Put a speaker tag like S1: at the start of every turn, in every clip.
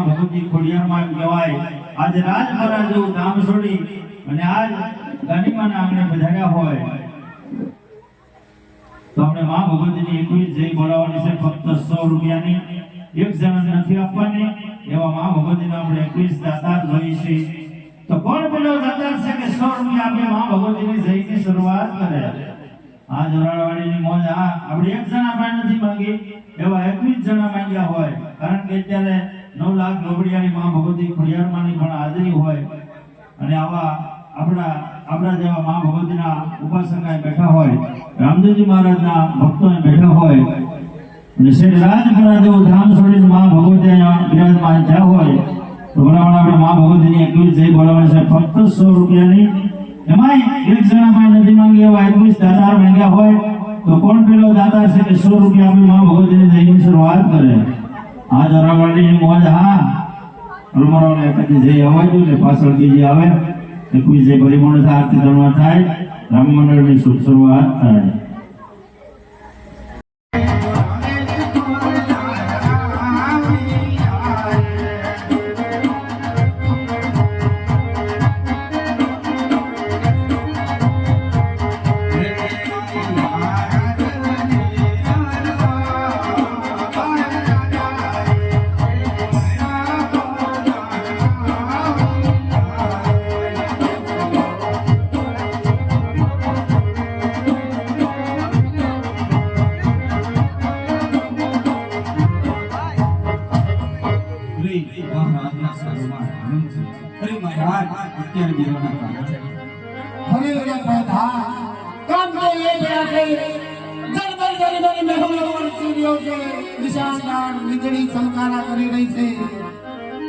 S1: ભગવતી ખોડિયારમાં કહેવાય આજે રાજ મહારાજ ધામ છોડી અને આજ ગાંધીમાના આંગણે પધાર્યા હોય તો આપણે માં ભગવતીની 21 જય બોલાવવાની છે ફક્ત 100 રૂપિયાની એક જણા નથી આપવાની એવા માં ભગવતીના આપણે 21 દાતાર જોઈ છે તો કોણ પેલો દાતાર છે કે 100 રૂપિયા આપે માં ભગવતીની જયની શરૂઆત કરે આ જોરાળવાડીની મોજ આપણે એક જણા પાસે નથી માંગી એવા 21 જણા માંગ્યા હોય કારણ કે અત્યારે 9 લાખ ગોબડિયાની માં ભગવતી ખોડિયારમાંની પણ હાજરી હોય અને આવા આપણા જેવા માં ભગવતીના ઉપાસકાએ બેઠા હોય રામદેવજી મહારાજના ભક્તોએ બેઠા હોય અને શ્રી રાજ મહારાજ ધામ છોડીને માં ભગવતી અહીંયા બિરાજમાન થયા હોય તો બોલાવવા આપણે માં ભગવતીની 21 જય બોલાવવાની છે ફક્ત 100 રૂપિયાની એમાંય એક જણા પાસે નથી માંગી એવા 21 દાતાર માંગ્યા હોય તો કોણ પેલો દાતાર છે કે 100 રૂપિયા આપી માં ભગવતીની જયની શરૂઆત કરે આ જોરાવાડીની મોજ અલમરોને કદી જઈ અવાજ ને પાછળ બીજી આવે કે કોઈ જે પરિમણ આરતી ધર્મ થાય રામ મંડળની શુભ શરૂઆત થાય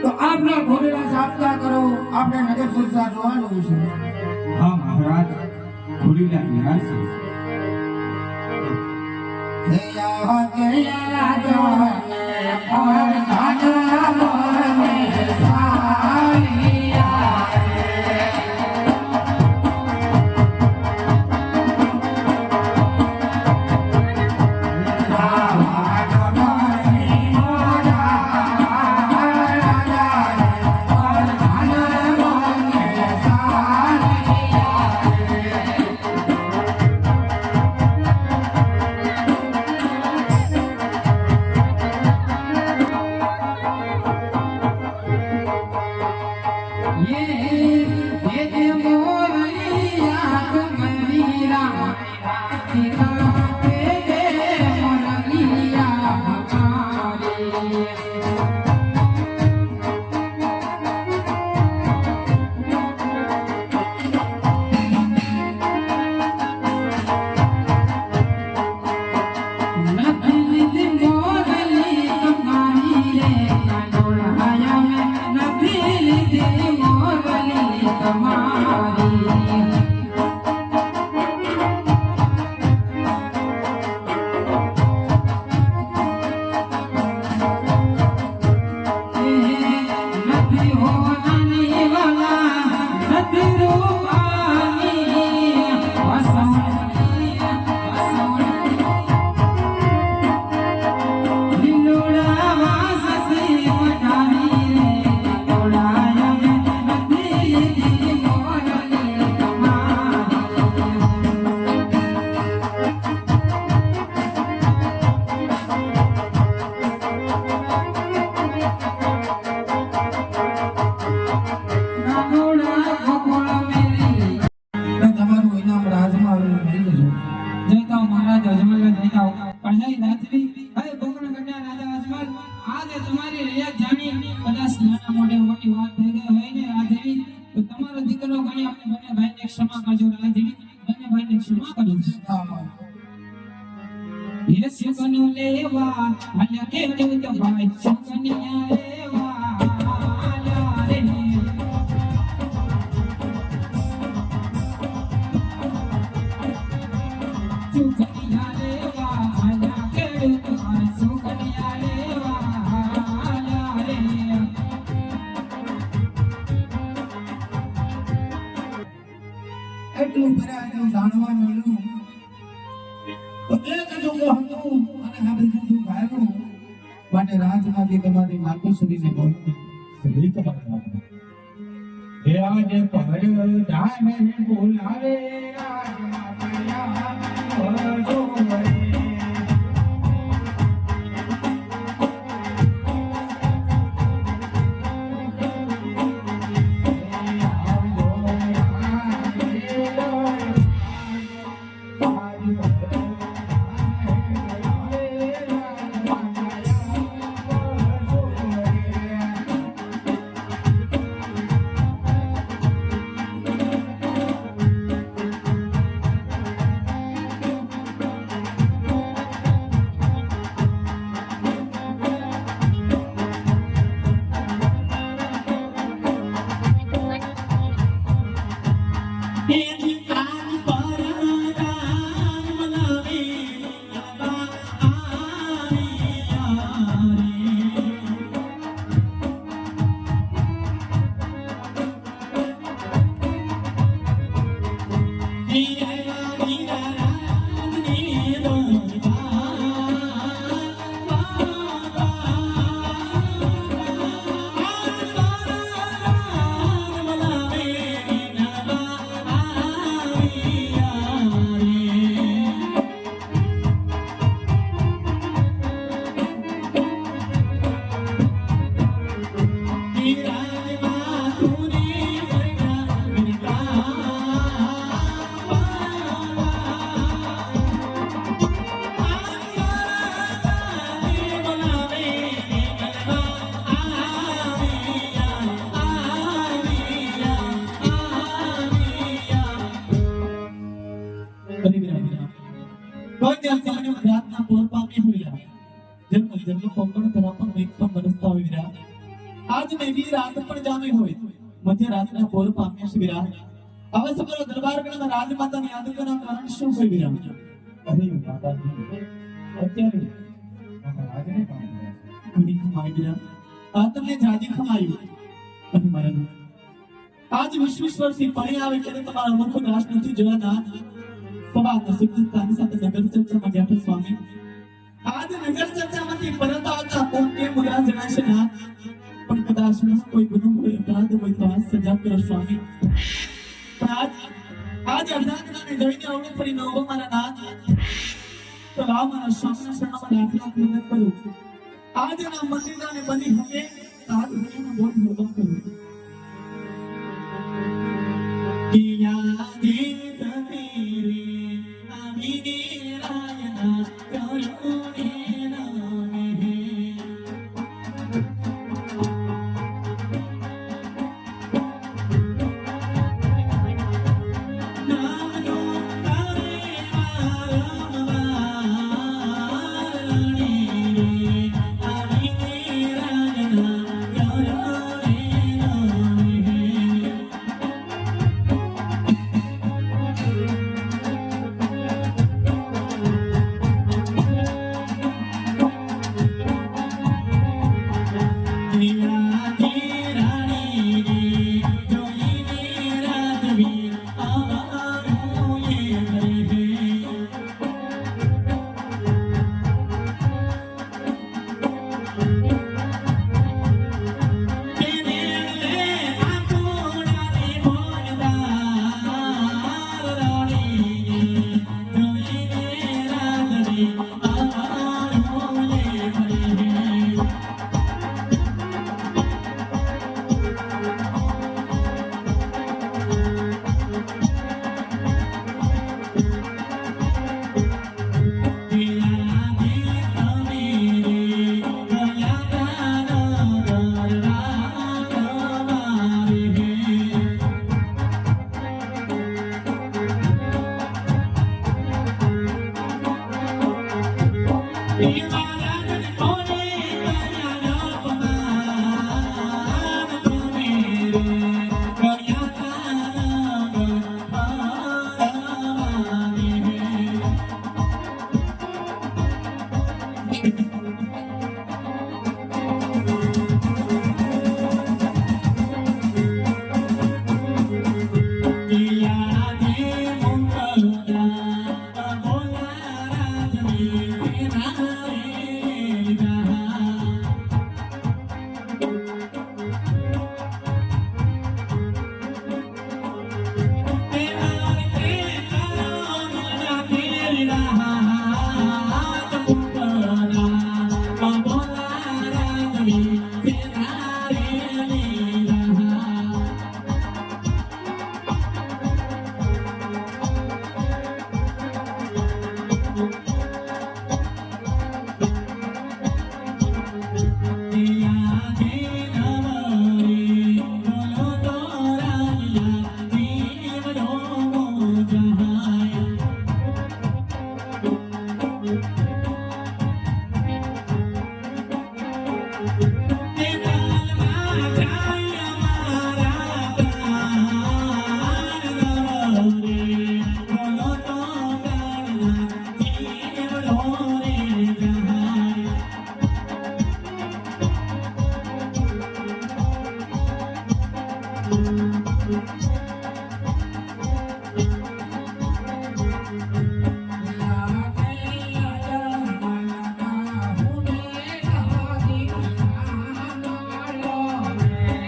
S2: તો આપના ઘોડેલા સાપતા કરો આપણે નગર સંસાર જોવાનું છે
S1: હા મહારાજ ઘોડીલા નિહાર છે
S2: હે યા કે રાજા ઓર દાદા મોને સારિયા
S3: આજે તમારી રહ્યા જાણી કદાચ નાના મોઢે મોટી વાત થઈ ગઈ હોય ને રાજવી તો તમારો દીકરો ગણી આપણે બંને ભાઈને ક્ષમા કરજો રાજવી બંને ભાઈને ક્ષમા કરજો
S2: હા
S3: ये सुगनो लेवा आल्या के तो भाई सुगनिया लेवा आल्या रे सुगनिया लेवा आल्या के तो भाई सुगनिया लेवा आल्या रे
S2: એટલું ભર્યા એટલું જાણવા મળ્યું તો એક જોગો હતું અને આ બધું જો ગાયું માટે રાજમાંથી તમારી માર્ગો સુધીને પહોંચ્યું
S1: સભી તો બાત હે આજે પહર જાને બોલાવે રાજના પયા ભજો રે મધ્યરાત્રિના પોર પામ્યા છે વિરાટ હવે સમગ્ર દરબાર ગણના રાજમાતાની આદરના કારણ શું છે વિરાટ અરે માતાજી અત્યારે મારા રાજને પામ્યા
S3: ઘણી ખમાઈ વિરાટ આ તમને જાજી ખમાયું અને મરણ આજ વિશ્વેશ્વરસિંહ પડી આવે ત્યારે તમારા મુખ નાશ નથી જોયા ના સવારના સિદ્ધાંતની સાથે નગર ચર્ચામાં ગયા સ્વામી આજ નગર ચર્ચામાંથી પરત આવતા કોણ કે મુરા જણાશે ના પણ કદાચ કોઈ ગુનો હોય અપરાધ હોય તો આ સજા કરો સ્વામી પણ આજ અર્ધાંગનાને જોઈને આવડે ફરી નવો મારા નાથ તો લાવ મારા સ્વામીના શરણમાં લાખ મદદ કરું આજના મંદિરને બની હકે આજ દુનિયાનો બોધ ભરવા કરું કિયા જી સમીરે આમીને રાયના કરુણે નામે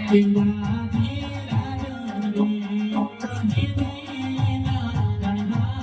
S3: પિતાજી રાજરી કહીના ગણના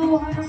S3: રોડે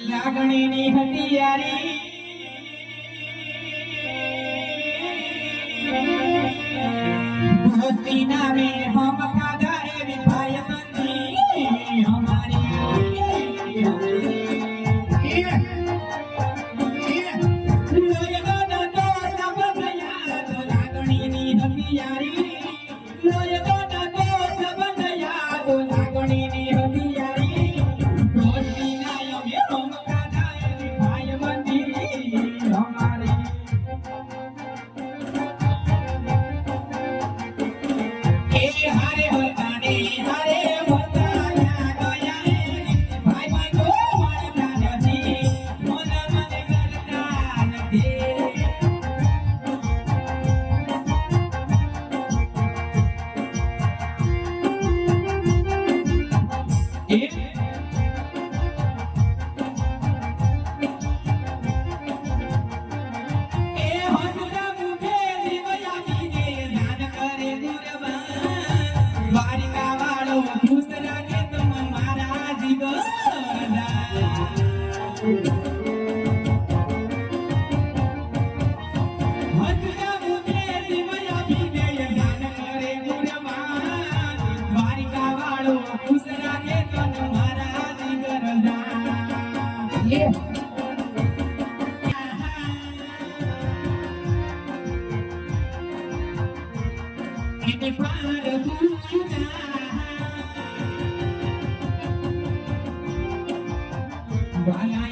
S3: લાગણીની હથિયારી દોસ્તી નામે હમ ખાધા એવી ભાઈ બંધી લાગણીની હથિયારી Bye.